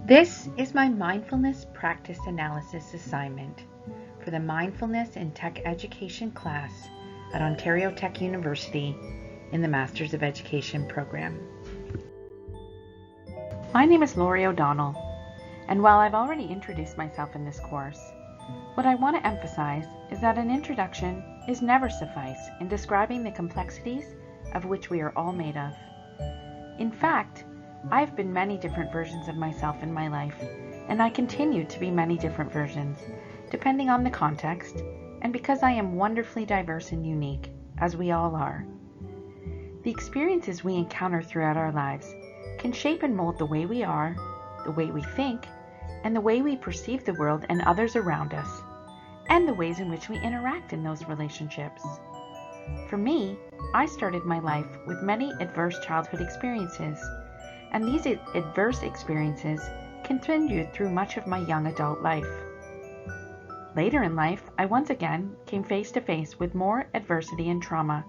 This is my mindfulness practice analysis assignment for the Mindfulness in Tech Education class at Ontario Tech University in the Masters of Education program. My name is Laurie O'Donnell, and while I've already introduced myself in this course, what I want to emphasize is that an introduction is never suffice in describing the complexities of which we are all made of. In fact, I've been many different versions of myself in my life, and I continue to be many different versions, depending on the context, and because I am wonderfully diverse and unique, as we all are. The experiences we encounter throughout our lives can shape and mold the way we are, the way we think, and the way we perceive the world and others around us, and the ways in which we interact in those relationships. For me, I started my life with many adverse childhood experiences, and these adverse experiences continued through much of my young adult life. Later in life, I once again came face to face with more adversity and trauma,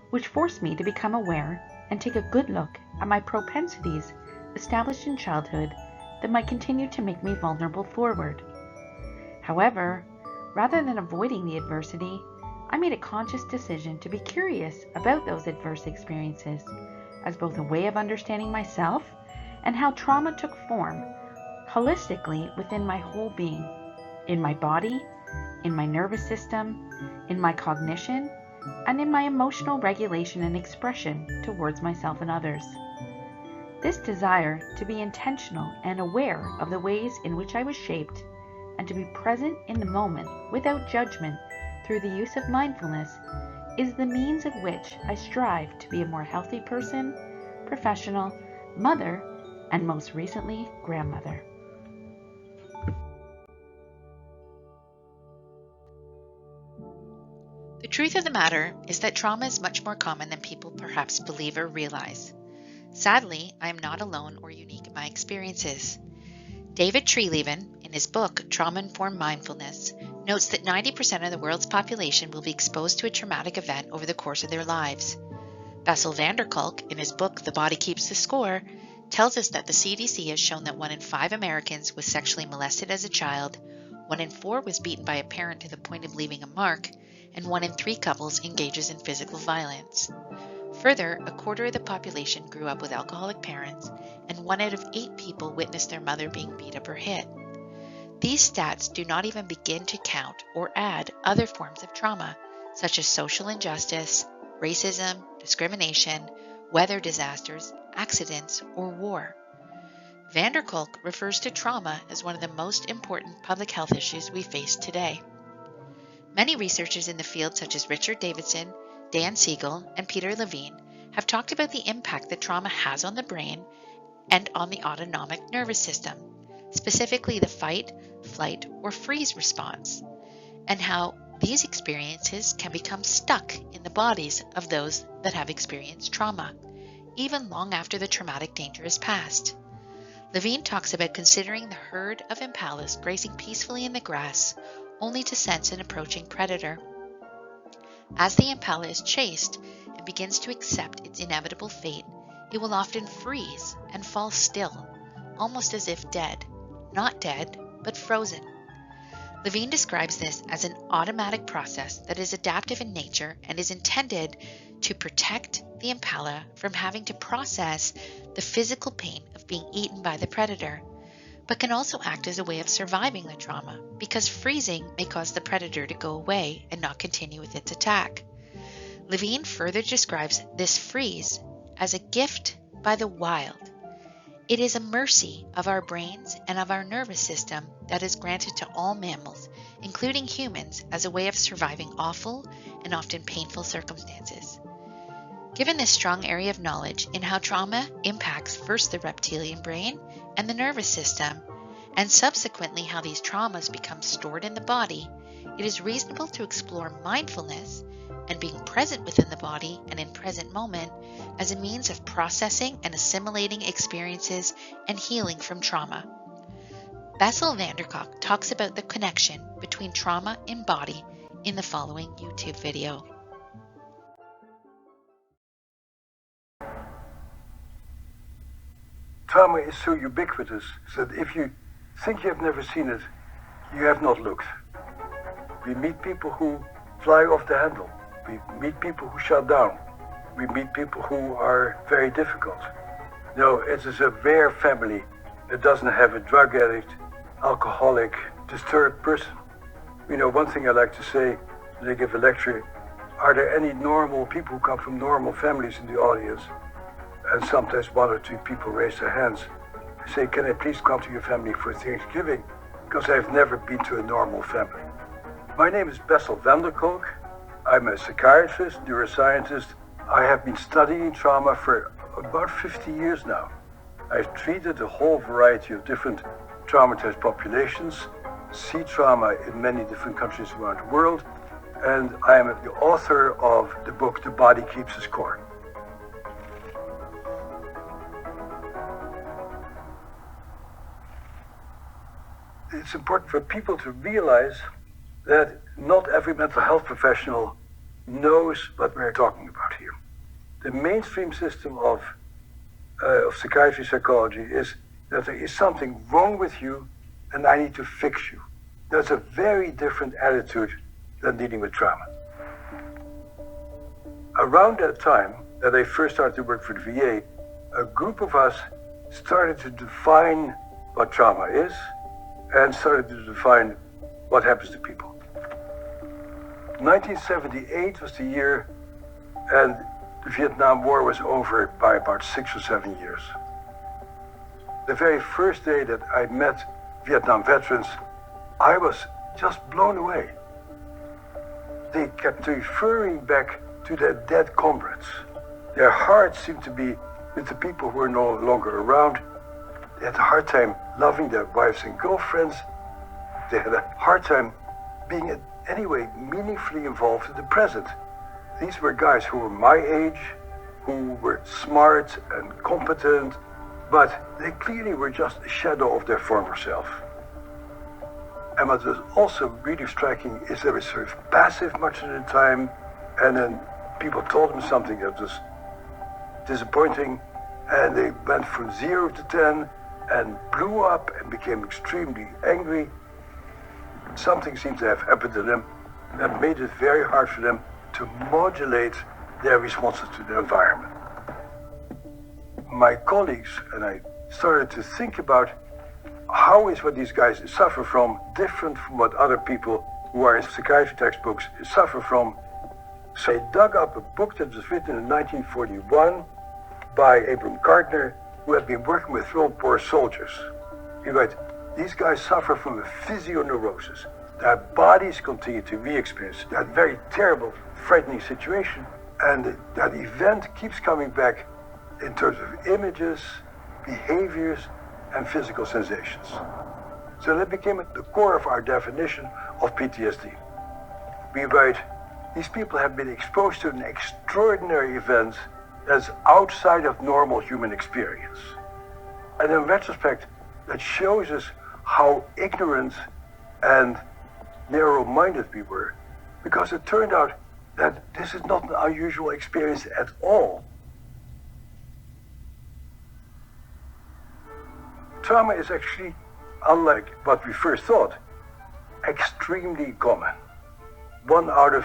which forced me to become aware and take a good look at my propensities established in childhood that might continue to make me vulnerable forward. However, rather than avoiding the adversity, I made a conscious decision to be curious about those adverse experiences as both a way of understanding myself and how trauma took form holistically within my whole being, in my body, in my nervous system, in my cognition, and in my emotional regulation and expression towards myself and others. This desire to be intentional and aware of the ways in which I was shaped and to be present in the moment without judgment through the use of mindfulness is the means of which I strive to be a more healthy person, professional, mother, and most recently, grandmother. The truth of the matter is that trauma is much more common than people perhaps believe or realize. Sadly, I am not alone or unique in my experiences. David Treleaven, in his book Trauma-Informed Mindfulness, notes that 90% of the world's population will be exposed to a traumatic event over the course of their lives. Bessel van der Kolk, in his book The Body Keeps the Score, tells us that the CDC has shown that 1 in 5 Americans was sexually molested as a child, 1 in 4 was beaten by a parent to the point of leaving a mark, and 1 in 3 couples engages in physical violence. Further, a quarter of the population grew up with alcoholic parents, and 1 out of 8 people witnessed their mother being beat up or hit. These stats do not even begin to count or add other forms of trauma, such as social injustice, racism, discrimination, weather disasters, accidents, or war. Van der Kolk refers to trauma as one of the most important public health issues we face today. Many researchers in the field, such as Richard Davidson, Dan Siegel, and Peter Levine, have talked about the impact that trauma has on the brain and on the autonomic nervous system, specifically the fight, flight, or freeze response, and how these experiences can become stuck in the bodies of those that have experienced trauma, even long after the traumatic danger is past. Levine talks about considering the herd of impalas grazing peacefully in the grass, only to sense an approaching predator. As the impala is chased and begins to accept its inevitable fate, it will often freeze and fall still, almost as if dead. Not dead, but frozen. Levine describes this as an automatic process that is adaptive in nature and is intended to protect the impala from having to process the physical pain of being eaten by the predator, but can also act as a way of surviving the trauma, because freezing may cause the predator to go away and not continue with its attack. Levine further describes this freeze as a gift by the wild. It is a mercy of our brains and of our nervous system that is granted to all mammals, including humans, as a way of surviving awful and often painful circumstances. Given this strong area of knowledge in how trauma impacts first the reptilian brain and the nervous system, and subsequently how these traumas become stored in the body, it is reasonable to explore mindfulness and being present within the body and in present moment as a means of processing and assimilating experiences and healing from trauma. Bessel van der Kolk talks about the connection between trauma and body in the following YouTube video. Trauma is so ubiquitous that if you think you have never seen it, you have not looked. We meet people who fly off the handle. We meet people who shut down. We meet people who are very difficult. No, it is a rare family that doesn't have a drug addict, alcoholic, disturbed person. You know, one thing I like to say when I give a lecture, are there any normal people who come from normal families in the audience? And sometimes one or two people raise their hands. I say, can I please come to your family for Thanksgiving? Because I've never been to a normal family. My name is Bessel van der Kolk. I'm a psychiatrist, neuroscientist. I have been studying trauma for about 50 years now. I've treated a whole variety of different traumatized populations, see trauma in many different countries around the world, and I am the author of the book, The Body Keeps the Score. It's important for people to realize that not every mental health professional knows what we're talking about here. The mainstream system of psychiatry, psychology is that there is something wrong with you and I need to fix you. That's a very different attitude than dealing with trauma. Around that time that I first started to work for the VA, a group of us started to define what trauma is and started to define what happens to people. 1978 was the year, and the Vietnam War was over by about 6 or 7 years. The very first day that I met Vietnam veterans, I was just blown away. They kept referring back to their dead comrades. Their hearts seemed to be with the people who were no longer around. They had a hard time loving their wives and girlfriends. They had a hard time being in any way meaningfully involved in the present. These were guys who were my age, who were smart and competent, but they clearly were just a shadow of their former self. And what was also really striking is they were sort of passive much of the time, and then people told them something that was disappointing, and they went from 0 to 10 and blew up and became extremely angry. Something seemed to have happened to them that made it very hard for them to modulate their responses to the environment. My colleagues and I started to think about how is what these guys suffer from different from what other people who are in psychiatry textbooks suffer from. So I dug up a book that was written in 1941 by Abram Gardner, who had been working with World War soldiers. He wrote, these guys suffer from a physioneurosis. Their bodies continue to re-experience that very terrible, frightening situation, and that event keeps coming back in terms of images, behaviors, and physical sensations. So that became at the core of our definition of PTSD. We write, these people have been exposed to an extraordinary event that's outside of normal human experience. And in retrospect, that shows us how ignorant and narrow-minded we were, because it turned out that this is not an unusual experience at all. Trauma is actually, unlike what we first thought, extremely common. 1 out of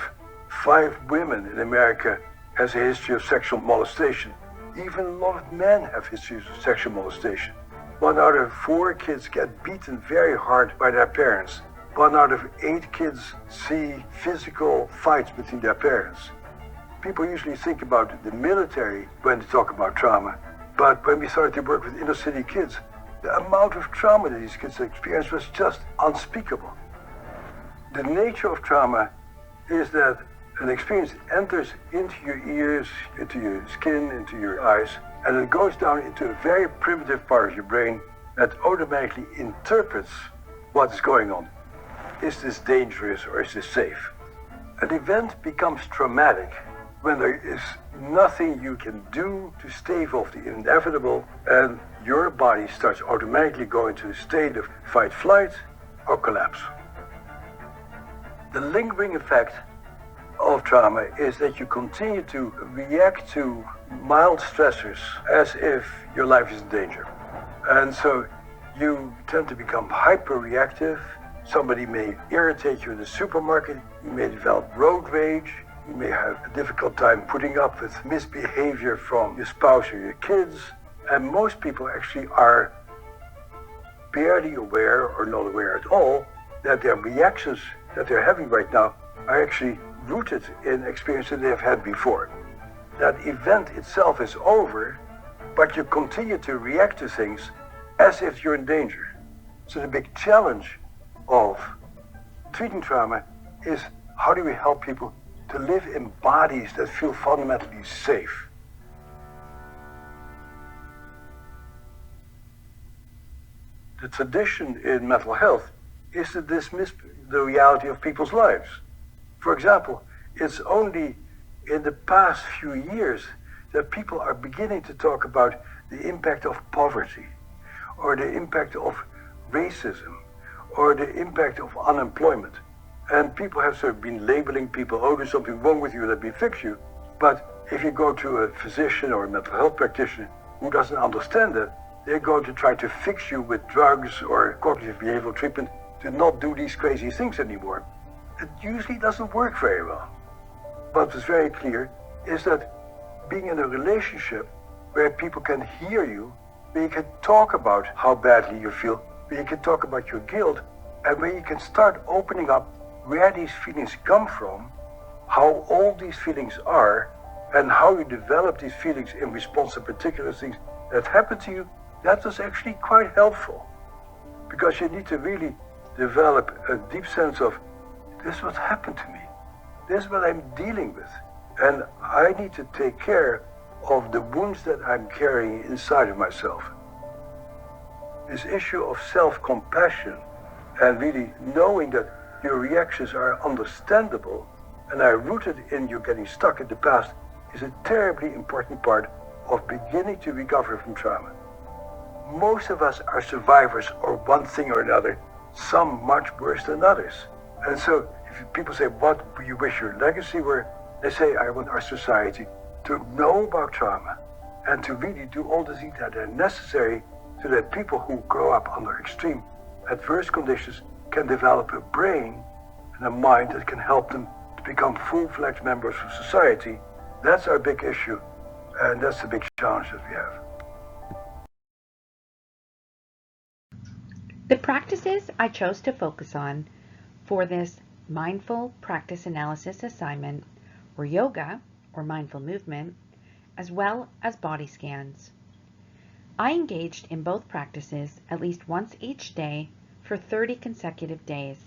5 women in America has a history of sexual molestation. Even a lot of men have histories of sexual molestation. 1 out of 4 kids get beaten very hard by their parents. 1 out of 8 kids see physical fights between their parents. People usually think about the military when they talk about trauma, but when we started to work with inner city kids, the amount of trauma that these kids experience was just unspeakable. The nature of trauma is that an experience enters into your ears, into your skin, into your eyes, and it goes down into a very primitive part of your brain that automatically interprets what is going on. Is this dangerous or is this safe? An event becomes traumatic when there is nothing you can do to stave off the inevitable, and your body starts automatically going to a state of fight, flight, or collapse. The lingering effect of trauma is that you continue to react to mild stressors as if your life is in danger. And so you tend to become hyper-reactive. Somebody may irritate you in the supermarket. You may develop road rage. You may have a difficult time putting up with misbehavior from your spouse or your kids. And most people actually are barely aware or not aware at all that their reactions that they're having right now are actually rooted in experiences they have had before. That event itself is over, but you continue to react to things as if you're in danger. So the big challenge of treating trauma is how do we help people to live in bodies that feel fundamentally safe. The tradition in mental health is to dismiss the reality of people's lives. For example, it's only in the past few years that people are beginning to talk about the impact of poverty, or the impact of racism, or the impact of unemployment. And people have sort of been labeling people, oh, there's something wrong with you, let me fix you. But if you go to a physician or a mental health practitioner who doesn't understand that, they're going to try to fix you with drugs or cognitive behavioral treatment to not do these crazy things anymore. It usually doesn't work very well. What is very clear is that being in a relationship where people can hear you, where you can talk about how badly you feel, where you can talk about your guilt, and where you can start opening up where these feelings come from, how old these feelings are, and how you develop these feelings in response to particular things that happen to you, that was actually quite helpful. Because you need to really develop a deep sense of, this is what happened to me. This is what I'm dealing with. And I need to take care of the wounds that I'm carrying inside of myself. This issue of self-compassion and really knowing that your reactions are understandable and are rooted in you getting stuck in the past is a terribly important part of beginning to recover from trauma. Most of us are survivors of one thing or another, some much worse than others. And so if people say, what do you wish your legacy were? They say, I want our society to know about trauma and to really do all the things that are necessary so that people who grow up under extreme adverse conditions can develop a brain and a mind that can help them to become full-fledged members of society. That's our big issue, and that's the big challenge that we have. The practices I chose to focus on for this mindful practice analysis assignment were yoga, or mindful movement, as well as body scans. I engaged in both practices at least once each day for 30 consecutive days.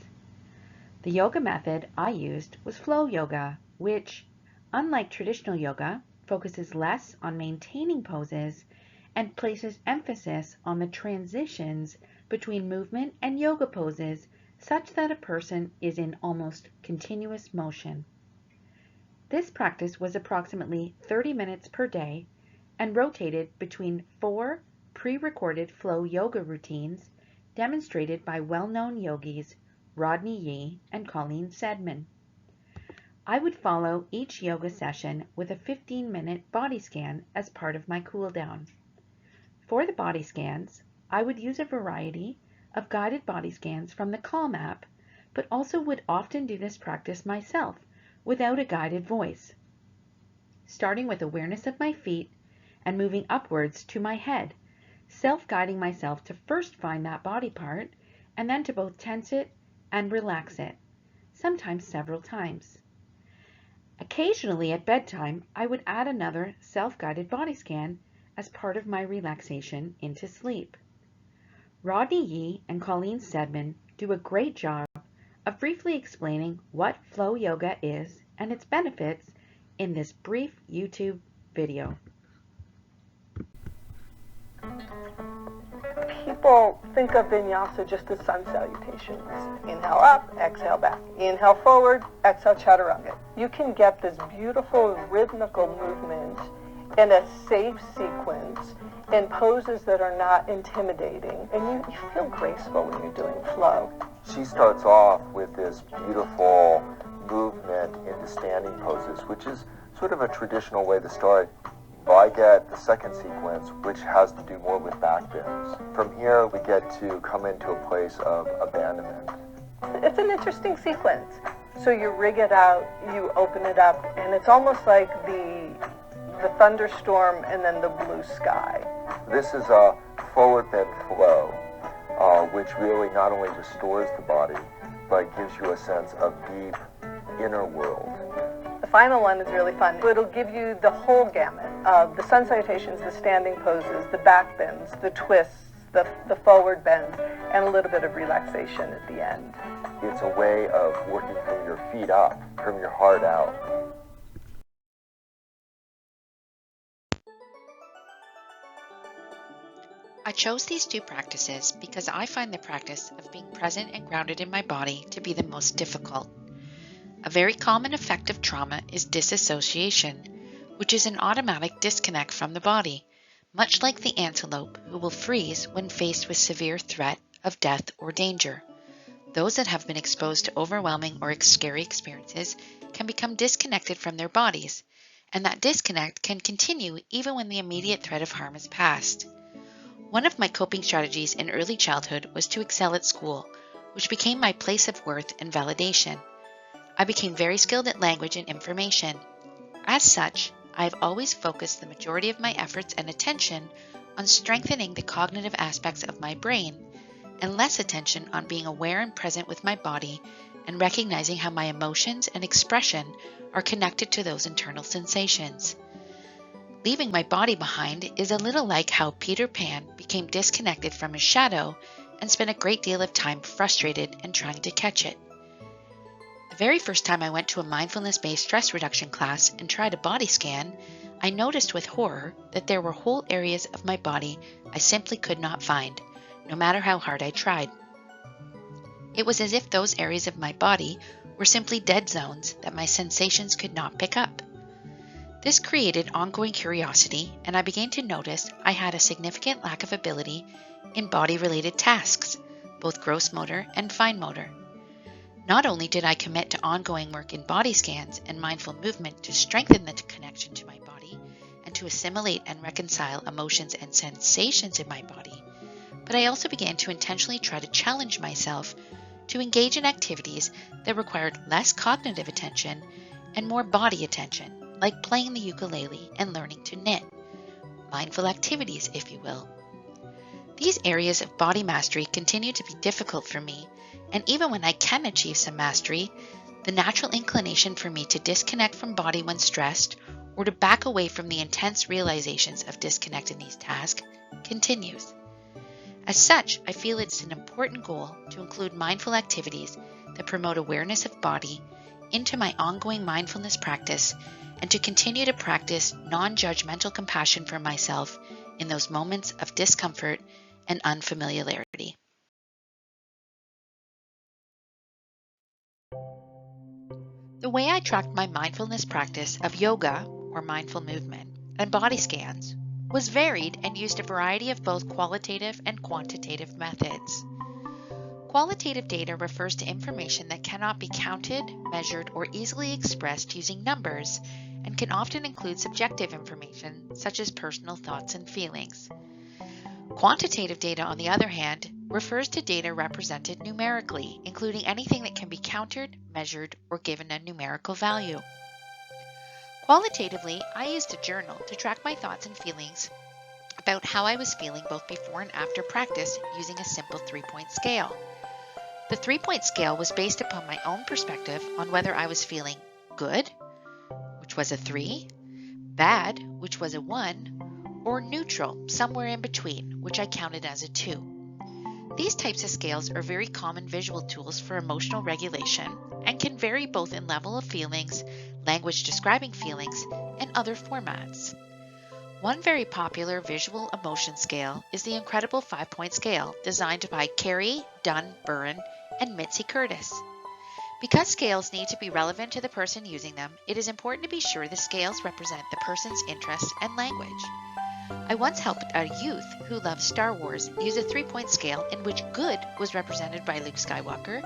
The yoga method I used was flow yoga, which, unlike traditional yoga, focuses less on maintaining poses and places emphasis on the transitions between movement and yoga poses such that a person is in almost continuous motion. This practice was approximately 30 minutes per day and rotated between 4 pre-recorded flow yoga routines demonstrated by well-known yogis Rodney Yee and Colleen Sedman. I would follow each yoga session with a 15-minute body scan as part of my cool down. For the body scans, I would use a variety of guided body scans from the Calm app, but also would often do this practice myself without a guided voice, starting with awareness of my feet and moving upwards to my head, self-guiding myself to first find that body part and then to both tense it and relax it, sometimes several times. Occasionally at bedtime, I would add another self-guided body scan as part of my relaxation into sleep. Rodney Yee and Colleen Sedman do a great job of briefly explaining what flow yoga is and its benefits in this brief YouTube video. People think of vinyasa just as sun salutations. Inhale up, exhale back. Inhale forward, exhale chaturanga. You can get this beautiful rhythmical movement in a safe sequence in poses that are not intimidating. And you feel graceful when you're doing flow. She starts off with this beautiful movement into standing poses, which is sort of a traditional way to start by get the second sequence, which has to do more with back bends. From here, we get to come into a place of abandonment. It's an interesting sequence. So you rig it out, you open it up, and it's almost like the thunderstorm and then the blue sky. This is a forward bend flow, which really not only restores the body, but gives you a sense of deep inner world. The final one is really fun. It'll give you the whole gamut of the sun salutations, the standing poses, the back bends, the twists, the forward bends, and a little bit of relaxation at the end. It's a way of working from your feet up, from your heart out. I chose these two practices because I find the practice of being present and grounded in my body to be the most difficult. A very common effect of trauma is disassociation, which is an automatic disconnect from the body, much like the antelope who will freeze when faced with severe threat of death or danger. Those that have been exposed to overwhelming or scary experiences can become disconnected from their bodies, and that disconnect can continue even when the immediate threat of harm is past. One of my coping strategies in early childhood was to excel at school, which became my place of worth and validation. I became very skilled at language and information. As such, I have always focused the majority of my efforts and attention on strengthening the cognitive aspects of my brain, and less attention on being aware and present with my body and recognizing how my emotions and expression are connected to those internal sensations. Leaving my body behind is a little like how Peter Pan became disconnected from his shadow and spent a great deal of time frustrated and trying to catch it. The very first time I went to a mindfulness-based stress reduction class and tried a body scan, I noticed with horror that there were whole areas of my body I simply could not find, no matter how hard I tried. It was as if those areas of my body were simply dead zones that my sensations could not pick up. This created ongoing curiosity, and I began to notice I had a significant lack of ability in body-related tasks, both gross motor and fine motor. Not only did I commit to ongoing work in body scans and mindful movement to strengthen the connection to my body and to assimilate and reconcile emotions and sensations in my body, but I also began to intentionally try to challenge myself to engage in activities that required less cognitive attention and more body attention, like playing the ukulele and learning to knit. Mindful activities, if you will. These areas of body mastery continue to be difficult for me, and even when I can achieve some mastery, the natural inclination for me to disconnect from body when stressed or to back away from the intense realizations of disconnect in these tasks continues. As such, I feel it's an important goal to include mindful activities that promote awareness of body into my ongoing mindfulness practice and to continue to practice non-judgmental compassion for myself in those moments of discomfort and unfamiliarity. The way I tracked my mindfulness practice of yoga, or mindful movement, and body scans was varied and used a variety of both qualitative and quantitative methods. Qualitative data refers to information that cannot be counted, measured, or easily expressed using numbers, and can often include subjective information such as personal thoughts and feelings. Quantitative data, on the other hand, refers to data represented numerically, including anything that can be counted, measured, or given a numerical value. Qualitatively, I used a journal to track my thoughts and feelings about how I was feeling both before and after practice using a simple 3-point scale. The 3-point scale was based upon my own perspective on whether I was feeling good, which was a 3, bad, which was a 1, or neutral, somewhere in between, which I counted as a 2. These types of scales are very common visual tools for emotional regulation and can vary both in level of feelings, language describing feelings, and other formats. One very popular visual emotion scale is the incredible 5-point scale designed by Carey, Dunn, Burren, and Mitzi Curtis. Because scales need to be relevant to the person using them, it is important to be sure the scales represent the person's interests and language. I once helped a youth who loved Star Wars use a 3-point scale in which good was represented by Luke Skywalker,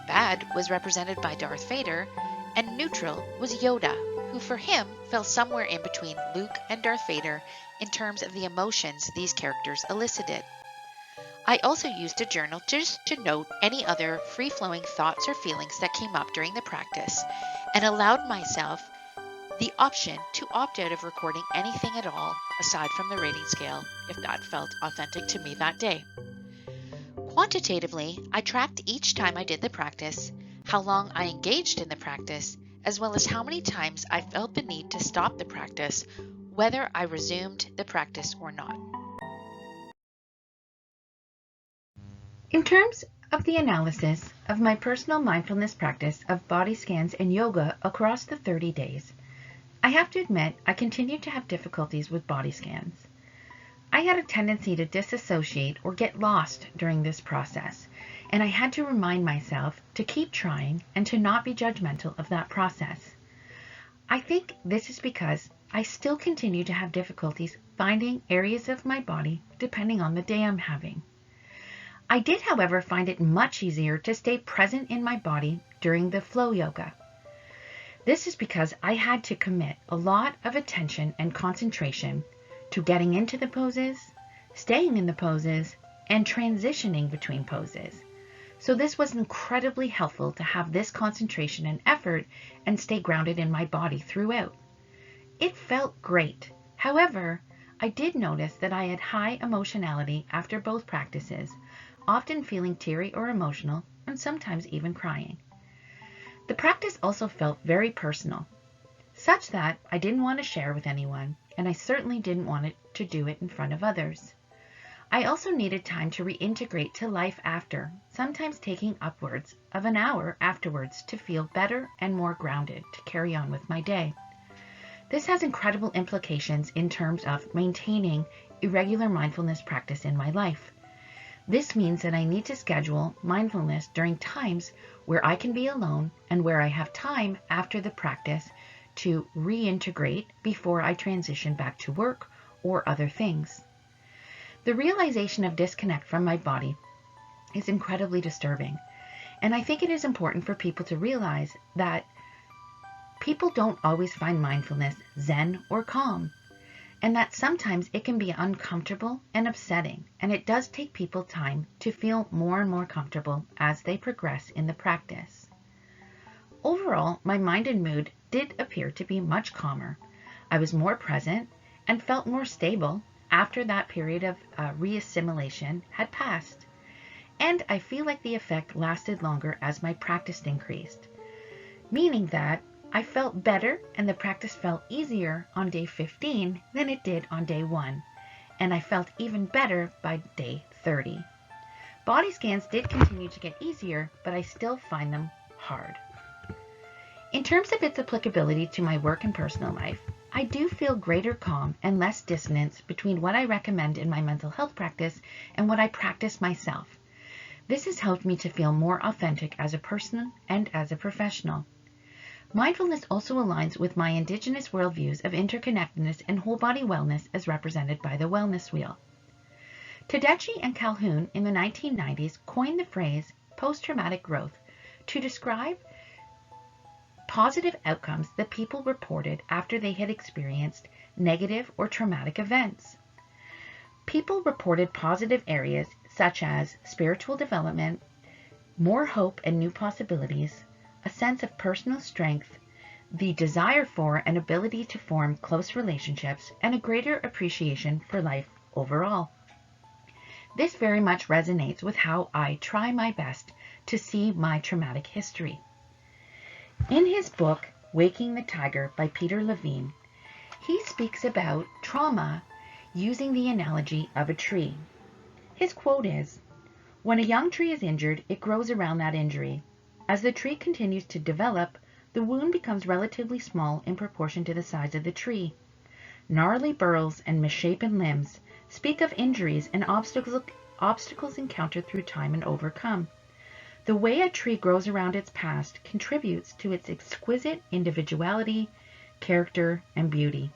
bad was represented by Darth Vader, and neutral was Yoda. who for him fell somewhere in between Luke and Darth Vader in terms of the emotions these characters elicited. I also used a journal just to note any other free-flowing thoughts or feelings that came up during the practice, and allowed myself the option to opt out of recording anything at all aside from the rating scale if that felt authentic to me that day. Quantitatively, I tracked each time I did the practice, how long I engaged in the practice, as well as how many times I felt the need to stop the practice, whether I resumed the practice or not. In terms of the analysis of my personal mindfulness practice of body scans and yoga across the 30 days, I have to admit I continued to have difficulties with body scans. I had a tendency to disassociate or get lost during this process, and I had to remind myself to keep trying and to not be judgmental of that process. I think this is because I still continue to have difficulties finding areas of my body depending on the day I'm having. I did, however, find it much easier to stay present in my body during the flow yoga. This is because I had to commit a lot of attention and concentration to getting into the poses, staying in the poses, and transitioning between poses. So this was incredibly helpful to have this concentration and effort and stay grounded in my body throughout. It felt great. However, I did notice that I had high emotionality after both practices, often feeling teary or emotional, and sometimes even crying. The practice also felt very personal, such that I didn't want to share with anyone, and I certainly didn't want to do it in front of others. I also needed time to reintegrate to life after, sometimes taking upwards of an hour afterwards to feel better and more grounded to carry on with my day. This has incredible implications in terms of maintaining irregular mindfulness practice in my life. This means that I need to schedule mindfulness during times where I can be alone and where I have time after the practice to reintegrate before I transition back to work or other things. The realization of disconnect from my body is incredibly disturbing, and I think it is important for people to realize that people don't always find mindfulness zen or calm, and that sometimes it can be uncomfortable and upsetting, and it does take people time to feel more and more comfortable as they progress in the practice. Overall, my mind and mood did appear to be much calmer. I was more present and felt more stable after that period of reassimilation had passed. And I feel like the effect lasted longer as my practice increased, meaning that I felt better and the practice felt easier on day 15 than it did on day 1, and I felt even better by day 30. Body scans did continue to get easier, but I still find them hard. In terms of its applicability to my work and personal life, I do feel greater calm and less dissonance between what I recommend in my mental health practice and what I practice myself. This has helped me to feel more authentic as a person and as a professional. Mindfulness also aligns with my indigenous worldviews of interconnectedness and whole body wellness as represented by the Wellness Wheel. Tedeschi and Calhoun in the 1990s coined the phrase post-traumatic growth to describe positive outcomes that people reported after they had experienced negative or traumatic events. People reported positive areas such as spiritual development, more hope and new possibilities, a sense of personal strength, the desire for and ability to form close relationships, and a greater appreciation for life overall. This very much resonates with how I try my best to see my traumatic history. In his book, Waking the Tiger by Peter Levine, he speaks about trauma using the analogy of a tree. His quote is, "When a young tree is injured, it grows around that injury. As the tree continues to develop, the wound becomes relatively small in proportion to the size of the tree. Gnarly burls and misshapen limbs speak of injuries and obstacles encountered through time and overcome. The way a tree grows around its past contributes to its exquisite individuality, character, and beauty.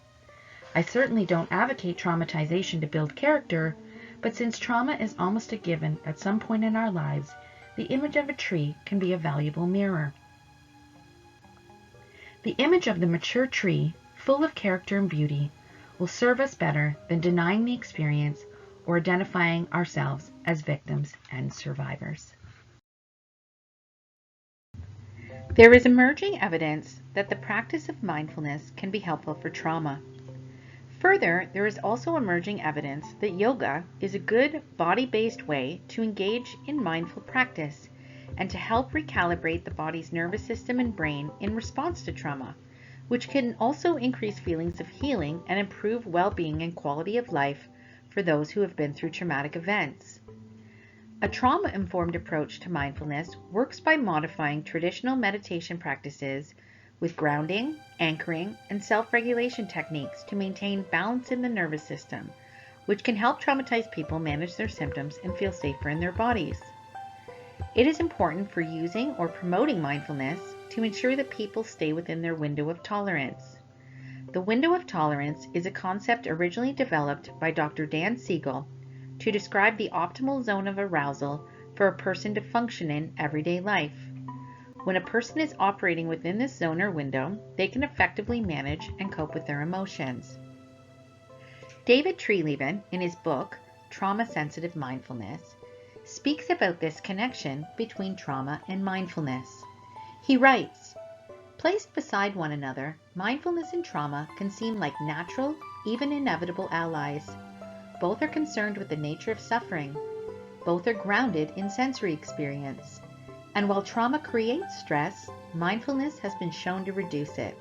I certainly don't advocate traumatization to build character, but since trauma is almost a given at some point in our lives, the image of a tree can be a valuable mirror." The image of the mature tree, full of character and beauty, will serve us better than denying the experience or identifying ourselves as victims and survivors. There is emerging evidence that the practice of mindfulness can be helpful for trauma. Further, there is also emerging evidence that yoga is a good body-based way to engage in mindful practice and to help recalibrate the body's nervous system and brain in response to trauma, which can also increase feelings of healing and improve well-being and quality of life for those who have been through traumatic events. A trauma-informed approach to mindfulness works by modifying traditional meditation practices with grounding, anchoring, and self-regulation techniques to maintain balance in the nervous system, which can help traumatized people manage their symptoms and feel safer in their bodies. It is important for using or promoting mindfulness to ensure that people stay within their window of tolerance. The window of tolerance is a concept originally developed by Dr. Dan Siegel to describe the optimal zone of arousal for a person to function in everyday life. When a person is operating within this zone or window, they can effectively manage and cope with their emotions. David Treleaven, in his book, Trauma-Sensitive Mindfulness, speaks about this connection between trauma and mindfulness. He writes, "Placed beside one another, mindfulness and trauma can seem like natural, even inevitable allies. Both are concerned with the nature of suffering. Both are grounded in sensory experience. And while trauma creates stress, mindfulness has been shown to reduce it.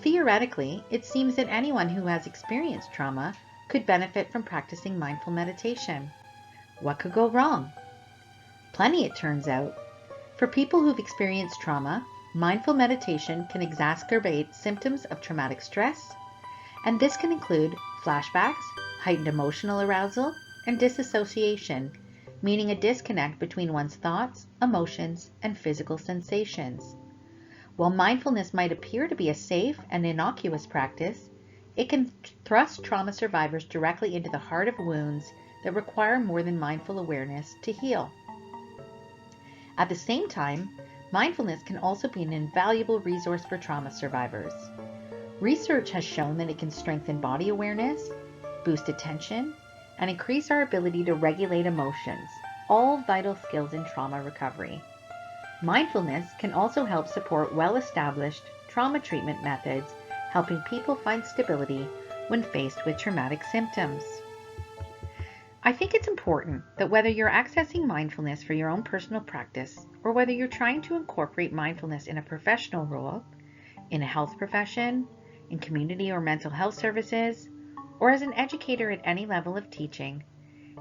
Theoretically, it seems that anyone who has experienced trauma could benefit from practicing mindful meditation. What could go wrong? Plenty, it turns out. For people who've experienced trauma, mindful meditation can exacerbate symptoms of traumatic stress, and this can include flashbacks, heightened emotional arousal, and disassociation, meaning a disconnect between one's thoughts, emotions, and physical sensations. While mindfulness might appear to be a safe and innocuous practice, it can thrust trauma survivors directly into the heart of wounds that require more than mindful awareness to heal. At the same time, mindfulness can also be an invaluable resource for trauma survivors. Research has shown that it can strengthen body awareness, boost attention, and increase our ability to regulate emotions, all vital skills in trauma recovery. Mindfulness can also help support well-established trauma treatment methods, helping people find stability when faced with traumatic symptoms. I think it's important that whether you're accessing mindfulness for your own personal practice, or whether you're trying to incorporate mindfulness in a professional role, in a health profession, in community or mental health services, or as an educator at any level of teaching,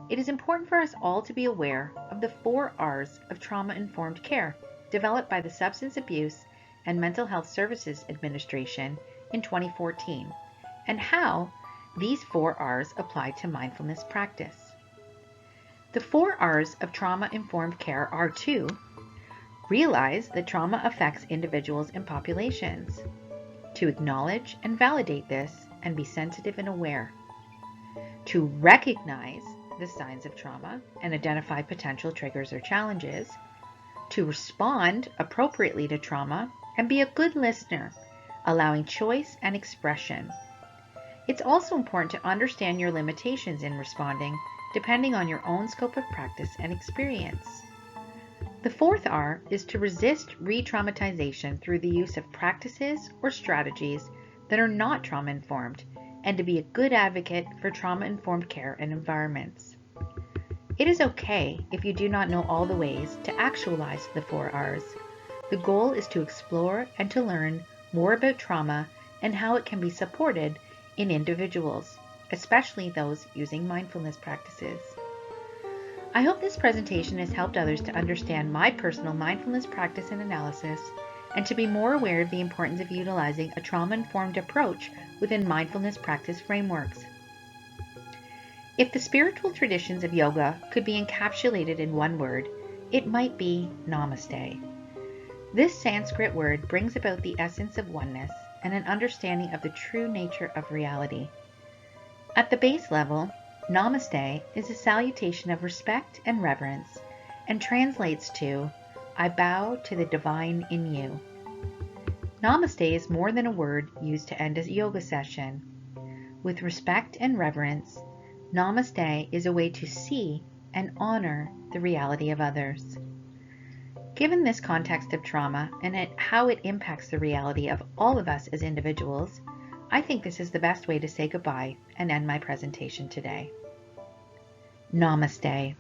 it is important for us all to be aware of the 4 R's of trauma-informed care developed by the Substance Abuse and Mental Health Services Administration in 2014, and how these 4 R's apply to mindfulness practice. The 4 R's of trauma-informed care are to realize that trauma affects individuals and populations, to acknowledge and validate this and be sensitive and aware, to recognize the signs of trauma and identify potential triggers or challenges, to respond appropriately to trauma and be a good listener, allowing choice and expression. It's also important to understand your limitations in responding, depending on your own scope of practice and experience. The 4th R is to resist re-traumatization through the use of practices or strategies that are not trauma-informed, and to be a good advocate for trauma-informed care and environments. It is okay if you do not know all the ways to actualize the 4 R's. The goal is to explore and to learn more about trauma and how it can be supported in individuals, especially those using mindfulness practices. I hope this presentation has helped others to understand my personal mindfulness practice and analysis, and to be more aware of the importance of utilizing a trauma-informed approach within mindfulness practice frameworks. If the spiritual traditions of yoga could be encapsulated in one word, it might be Namaste. This Sanskrit word brings about the essence of oneness and an understanding of the true nature of reality. At the base level, Namaste is a salutation of respect and reverence, and translates to, "I bow to the divine in you." Namaste is more than a word used to end a yoga session. With respect and reverence, Namaste is a way to see and honor the reality of others. Given this context of trauma and how it impacts the reality of all of us as individuals, I think this is the best way to say goodbye and end my presentation today. Namaste.